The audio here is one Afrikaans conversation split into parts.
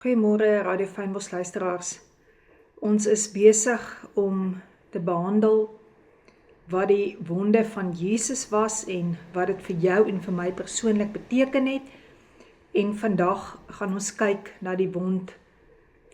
Goeiemôre Radio Fynbos luisteraars. Ons is besig om te behandel wat die wonde van Jesus was en wat dit vir jou en vir my persoonlik beteken het. En vandag gaan ons kyk na die wond.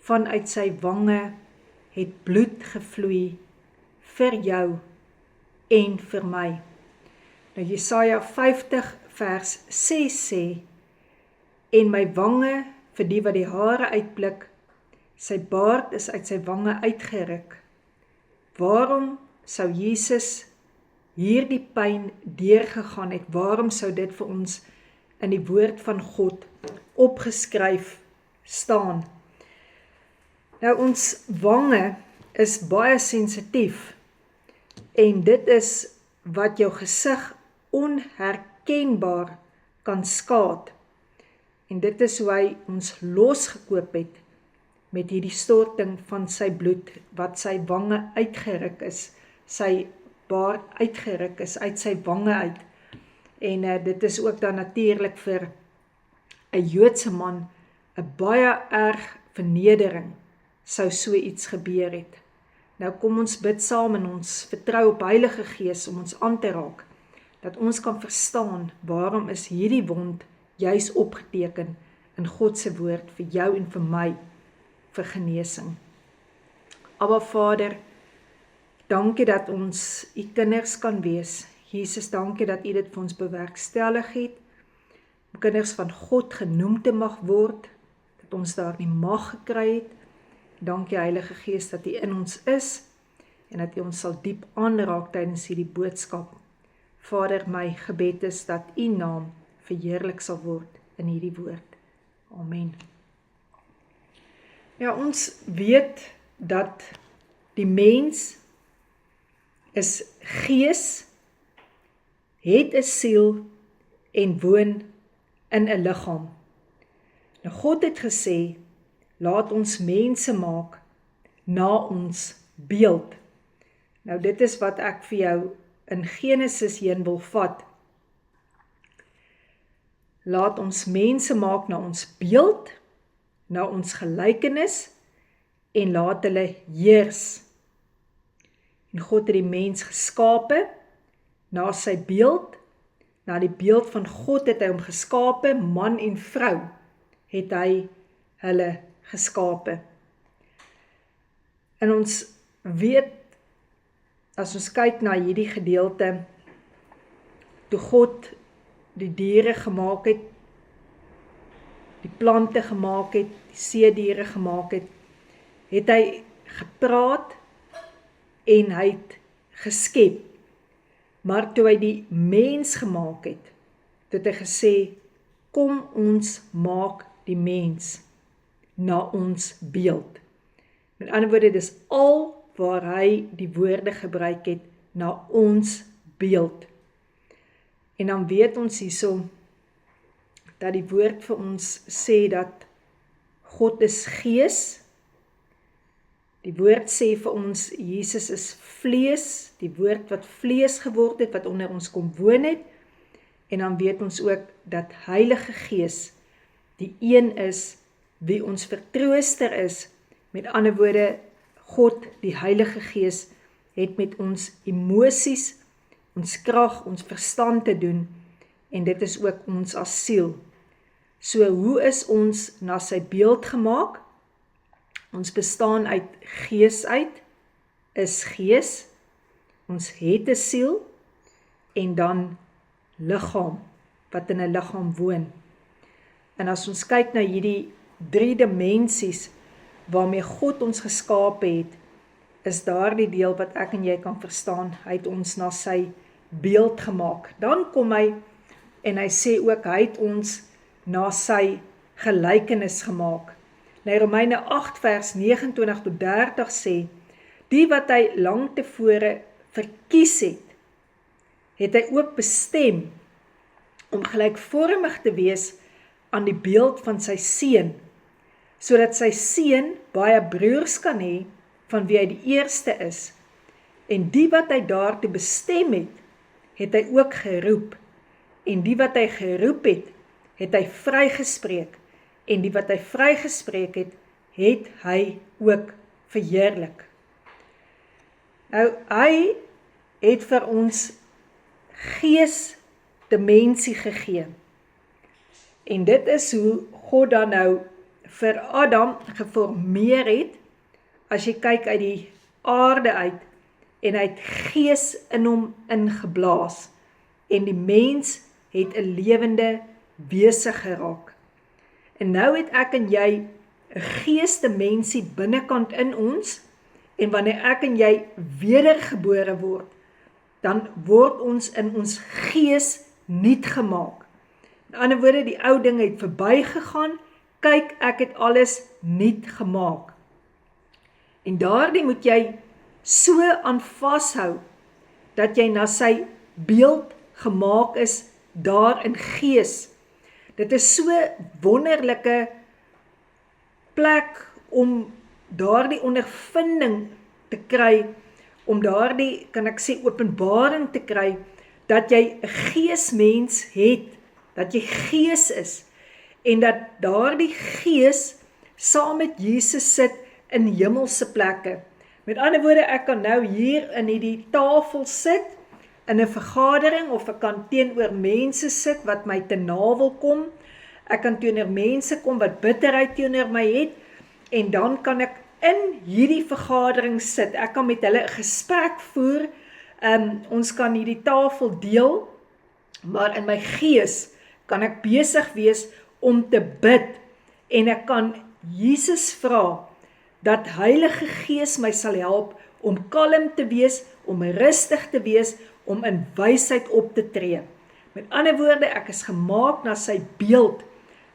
Vanuit sy wange het bloed gevloei vir jou en vir my. Nou Jesaja 50 vers 6 sê, en my wange vir die wat die hare uitblik, sy baard is uit sy wange uitgeruk. Waarom sou Jesus hierdie pyn deurgegaan het? Waarom sou dit vir ons in die woord van God opgeskryf staan? Nou ons wange is baie sensitief en dit is wat jou gesig onherkenbaar kan skaad. En dit is hoe hy ons losgekoop het met hierdie storting van sy bloed, wat sy wange uitgeruk is, sy baard uitgeruk is, uit sy wange uit. En dit is ook dan natuurlik vir 'n Joodse man 'n baie erg vernedering, sou so iets gebeur het. Nou kom ons bid saam en ons vertrou op Heilige Gees om ons aan te raak, dat ons kan verstaan waarom is hierdie wond juis opgeteken in God se woord vir jou en vir my vir genesing. Abba Vader, dankie dat ons u kinders kan wees. Jesus, dankie dat u dit vir ons bewerkstellig het, om kinders van God genoem te mag word, dat ons daar die mag gekry het. Dankie Heilige Gees dat u in ons is en dat u ons sal diep aanraak tydens hierdie boodskap. Vader, my gebed is dat u naam verheerlik sal word in hierdie woord. Amen. Ja, ons weet dat die mens is gees, het 'n siel en woon in 'n liggaam. Nou God het gesê, laat ons mense maak na ons beeld. Nou dit is wat ek vir jou in Genesis heen wil vat. Laat ons mense maak na ons beeld, na ons gelykenis, en laat hulle heers. En God het die mens geskape, na sy beeld, na die beeld van God het hy hom geskape, man en vrou, het hy hulle geskape. En ons weet, as ons kyk na hierdie gedeelte, toe God die diere gemaak het, die plante gemaak het, die seediere gemaak het, het hy gepraat en hy het geskep. Maar toe hy die mens gemaak het, het hy gesê, kom ons maak die mens na ons beeld. Met ander woorde, dis al waar hy die woorde gebruik het, na ons beeld. En dan weet ons hierso, dat die woord vir ons sê dat God is gees. Die woord sê vir ons, Jesus is vlees, die woord wat vlees geword het, wat onder ons kom woon het. En dan weet ons ook, dat Heilige Gees, die een is, wie ons vertrooster is. Met ander woorde, God, die Heilige Gees, het met ons emosies, ons krag, ons verstand te doen, en dit is ook ons as siel. So, hoe is ons na sy beeld gemaak? Ons bestaan uit gees uit, is gees, ons het 'n siel, en dan liggaam, wat in 'n liggaam woon. En as ons kyk na hierdie 3 dimensies, waarmee God ons geskape het, is daar die deel wat ek en jy kan verstaan, hy het ons na sy beeld gemaak. Dan kom hy, en hy sê ook, hy het ons na sy gelykenis gemaak. Nou Romeine 8 vers 29 tot 30 sê, die wat hy lang tevore verkies het, het hy ook bestem, om gelykvormig te wees aan die beeld van sy seun, sodat sy seun baie broers kan hê, van wie hy die eerste is. En die wat hy daartoe bestem het, het hy ook geroep. En die wat hy geroep het, het hy vrygespreek. en die wat hy vrygespreek het, het hy ook verheerlik. Nou, hy het vir ons geesdimensie gegee. En dit is hoe God dan nou vir Adam geformeer het, as jy kyk uit die aarde uit, en hy het gees in hom ingeblaas, en die mens het 'n lewende wese geraak. En nou het ek en jy 'n geesdimensie binnekant in ons, en wanneer ek en jy wedergebore word, dan word ons in ons gees nuut gemaak. In ander woorde, die ou ding het verbygegaan, kyk, ek het alles nuut gemaak. En daardie moet jy so aan vashou, dat jy na sy beeld gemaak is, daar in gees. Dit is so wonderlike plek om daardie ondervinding te kry, om daardie, kan ek sê, openbaring te kry, dat jy 'n geesmens het, dat jy gees is, en dat daardie gees saam met Jesus sit in hemelse plekke. Met ander woorde, ek kan nou hier in hierdie tafel sit, in 'n vergadering, of ek kan teenoor mense sit wat my te navel kom, ek kan teenoor mense kom wat bitterheid teenoor my het, en dan kan ek in hierdie vergadering sit, ek kan met hulle 'n gesprek voer, ons kan hierdie tafel deel, maar in my gees kan ek besig wees om te bid, en ek kan Jesus vra, dat Heilige Gees my sal help om kalm te wees, om rustig te wees, om in wysheid op te tree. Met ander woorde, ek is gemaak na sy beeld.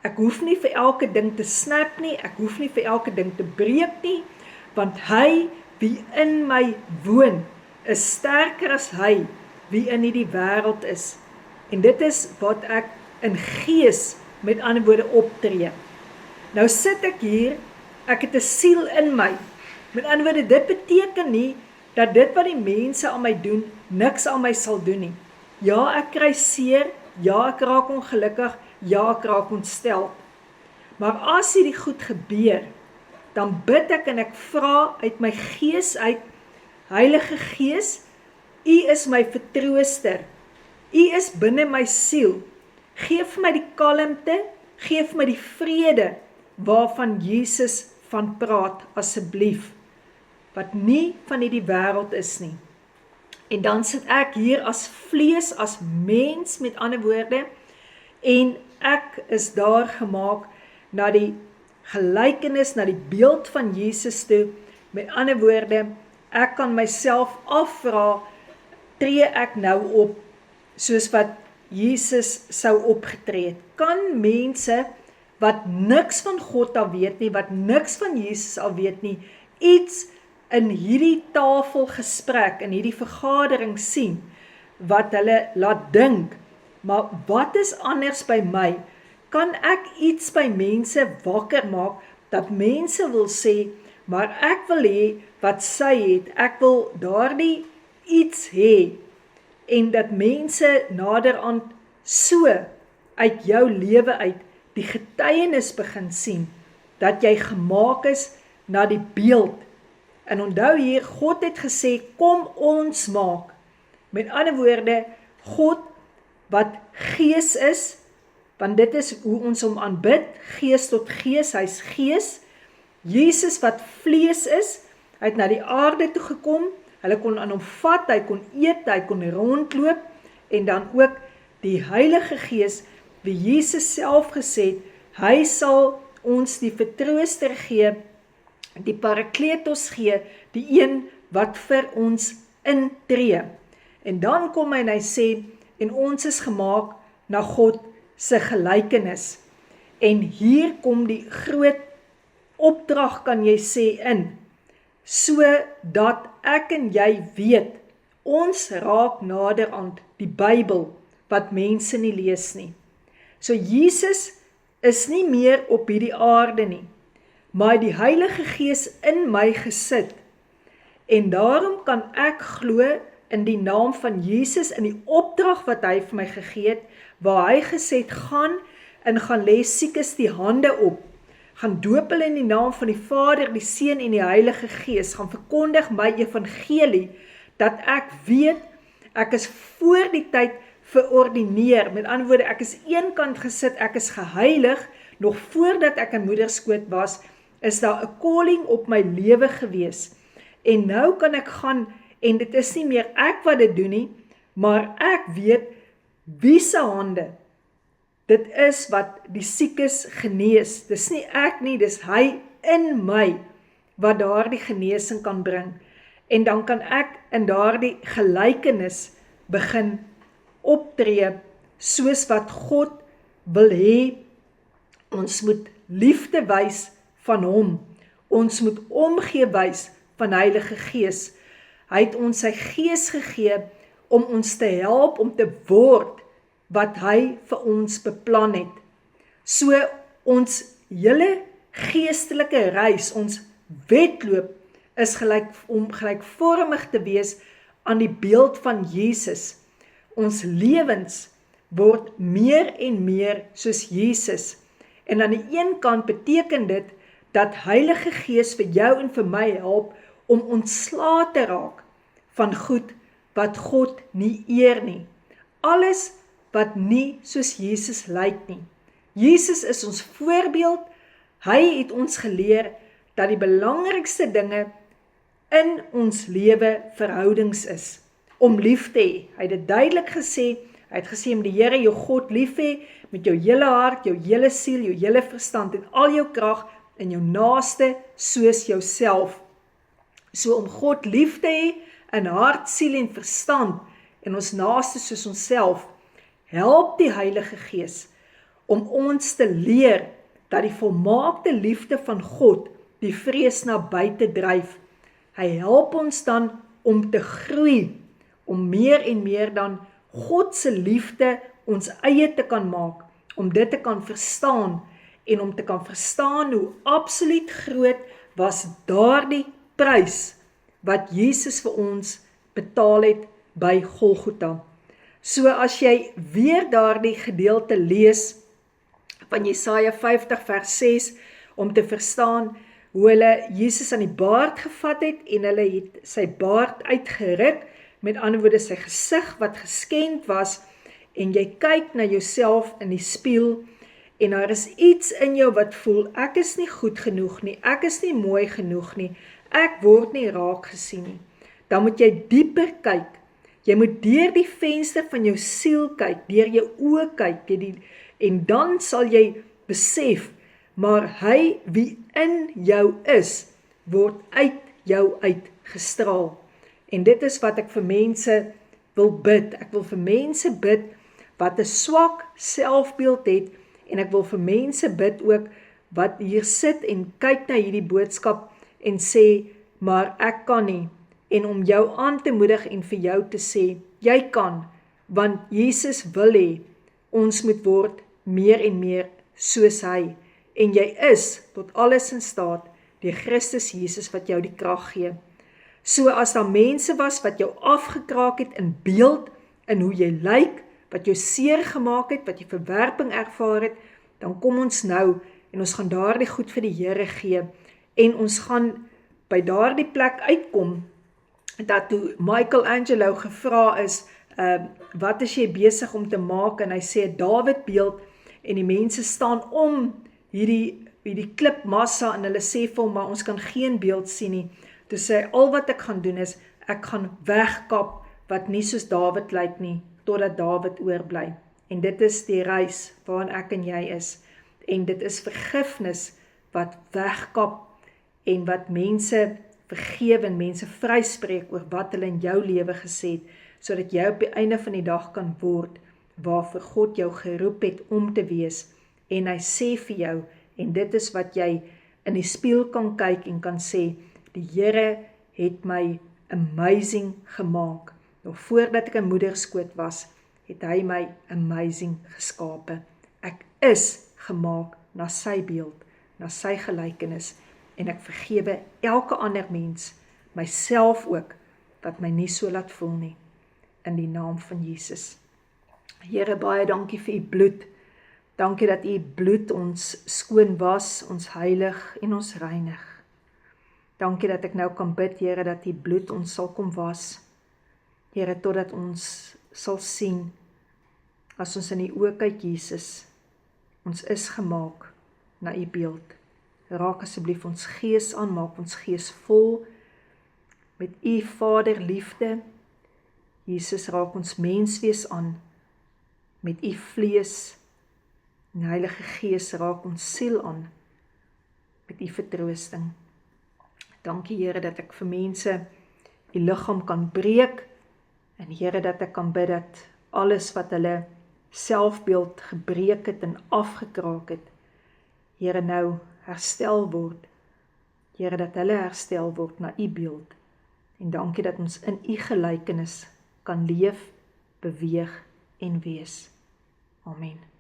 Ek hoef nie vir elke ding te snap nie, ek hoef nie vir elke ding te breek nie, want hy wie in my woon, is sterker as hy wie in hierdie wêreld is. En dit is wat ek in gees, met ander woorde, optree. Nou sit ek hier, ek het 'n siel in my. Met ander woorde, dit beteken nie, dat dit wat die mense aan my doen, niks aan my sal doen nie. Ja, ek kry seer, ja, ek raak ongelukkig, ja, ek raak ontstel. Maar as hierdie goed gebeur, dan bid ek en ek vra uit my gees uit, Heilige Gees, U is my vertrooster, U is binne my siel, geef my die kalmte, geef my die vrede, waarvan Jesus van praat, asseblief, wat nie van hierdie wêreld is nie. En dan sit ek hier as vlees, as mens, met ander woorde, en ek is daar gemaak na die gelykenis, na die beeld van Jesus toe. Met ander woorde, ek kan myself afvra, tree ek nou op, soos wat Jesus sou opgetree het? Kan mense, wat niks van God al weet nie, wat niks van Jesus al weet nie, iets in hierdie tafelgesprek, in hierdie vergadering sien, wat hulle laat dink, maar wat is anders by my? Kan ek iets by mense wakker maak, dat mense wil sê, maar ek wil hê wat sy het, ek wil daardie iets hê, en dat mense naderhand so uit jou lewe uit die getuienis begin sien, dat jy gemaak is na die beeld. En onthou hier, God het gesê, kom ons maak. Met ander woorde, God wat gees is, want dit is hoe ons hom aanbid, gees tot gees, hy is gees. Jesus wat vlees is, hy het na die aarde toe gekom, hulle kon aan hom vat, hy kon eet, hy kon rondloop, en dan ook die Heilige Gees, wie Jesus self gesê het, hy sal ons die vertrooster gee, die Parakletos gee, die een wat vir ons intree. En dan kom hy en hy sê, en ons is gemaak na God se gelykenis. En hier kom die groot opdrag, kan jy sê, in, so dat ek en jy weet, ons raak nader aan die Bybel, wat mense nie lees nie. So Jesus is nie meer op hierdie aarde nie, maar die Heilige Gees in my gesit, en daarom kan ek glo in die naam van Jesus, in die opdrag wat hy vir my gegee het, waar hy gesê het, gaan en gaan lê siekes die hande op, gaan doop hulle in die naam van die Vader, die Seun en die Heilige Gees, gaan verkondig my evangelie, dat ek weet, ek is voor die tyd verordineer, met ander woorde, ek is eenkant gesit, ek is geheilig, nog voordat ek in moederskoot was, is daar 'n calling op my lewe gewees, en nou kan ek gaan, en dit is nie meer ek wat dit doen nie, maar ek weet, wie se hande, dit is wat die siekes genees, dis nie ek nie, dis hy in my, wat daardie genesing kan bring, en dan kan ek in daardie gelykenis begin optree, soos wat God wil hê, ons moet liefde wys van hom, ons moet omgee wys van Heilige Gees, hy het ons sy Gees gegee, om ons te help, om te word, wat hy vir ons beplan het. So ons hele geestelike reis, ons wedloop, is om gelykvormig te wees aan die beeld van Jesus. Ons lewens word meer en meer soos Jesus. En aan die een kant beteken dit, dat Heilige Gees vir jou en vir my help, om ontslae te raak, van goed, wat God nie eer nie. Alles wat nie soos Jesus lyk nie. Jesus is ons voorbeeld, hy het ons geleer, dat die belangrikste dinge in ons lewe verhoudings is, om lief te hê. Hy het dit duidelik gesê, hy het gesê om die Here jou God lief hê, met jou hele hart, jou hele siel, jou hele verstand, en al jou krag, en jou naaste soos jouself. So om God lief te hê, in hart, siel en verstand, en ons naaste soos onsself, help die Heilige Gees, om ons te leer, dat die volmaakte liefde van God, die vrees na buite dryf. Hy help ons dan om te groei, om meer en meer dan God se liefde ons eie te kan maak, om dit te kan verstaan, en om te kan verstaan hoe absoluut groot was daardie prys, wat Jesus vir ons betaal het by Golgotha. So as jy weer daardie gedeelte lees, van Jesaja 50 vers 6, om te verstaan, hoe hulle Jesus aan die baard gevat het, en hulle het sy baard uitgeruk, met ander woorde sy gesig wat geskend was, en jy kyk na jouself in die spieël, en daar is iets in jou wat voel, ek is nie goed genoeg nie, ek is nie mooi genoeg nie, ek word nie raak gesien nie. Dan moet jy dieper kyk, jy moet deur die venster van jou siel kyk, deur jou oë kyk, en dan sal jy besef, maar hy wie in jou is, word uit jou uitgestraal. En dit is wat ek vir mense wil bid. Ek wil vir mense bid wat 'n swak selfbeeld het, en ek wil vir mense bid ook wat hier sit en kyk na hierdie boodskap en sê, maar ek kan nie, en om jou aan te moedig en vir jou te sê, jy kan, want Jesus wil hê, ons moet word meer en meer soos hy, en jy is tot alles in staat, deur Christus Jesus wat jou die krag gee. So as daar mense was wat jou afgekraak het in beeld, in hoe jy lyk, wat jou seer gemaak het, wat jy verwerping ervaar het, dan kom ons nou, en ons gaan daardie goed vir die Here gee, en ons gaan by daardie plek uitkom, dat toe Michelangelo gevra is, wat is jy besig om te maak, en hy sê Dawid beeld, en die mense staan om hierdie klipmassa, en hulle sê vir hom, maar ons kan geen beeld sien nie. Toe sê hy, al wat ek gaan doen is, ek gaan wegkap, wat nie soos Dawid lyk nie, totdat Dawid oorbly. En dit is die reis, waarin ek en jy is. En dit is vergifnis, wat wegkap, en wat mense vergewe, en mense vryspreek, oor wat hulle in jou lewe gesê het, sodat jy op die einde van die dag kan word, waarvoor God jou geroep het om te wees, en hy sê vir jou, en dit is wat jy in die spieël kan kyk en kan sê, die Here het my amazing gemaak. Nog voordat ek in moederskoot was, het hy my amazing geskape. Ek is gemaak na sy beeld, na sy gelykenis, en ek vergewe elke ander mens, myself ook, wat my nie so laat voel nie, in die naam van Jesus. Here, baie dankie vir u bloed, Dankie dat U bloed ons skoon was, ons heilig en ons reinig. Dankie dat ek nou kan bid, Here, dat U bloed ons sal kom was. Here, totdat ons sal sien, as ons in die oë kyk, Jesus, ons is gemaak na U beeld. Raak asseblief ons gees aan, maak ons gees vol met U Vader liefde. Jesus, raak ons menswees aan met U vlees. En Heilige Gees, raak ons siel aan met U vertroosting. Dankie, Here, dat ek vir mense U liggaam kan breek, en Here, dat ek kan bid dat alles wat hulle selfbeeld gebreek het en afgekraak het, Here, nou herstel word. Here, dat hulle herstel word na U beeld. En dankie dat ons in U gelykenis kan leef, beweeg en wees. Amen.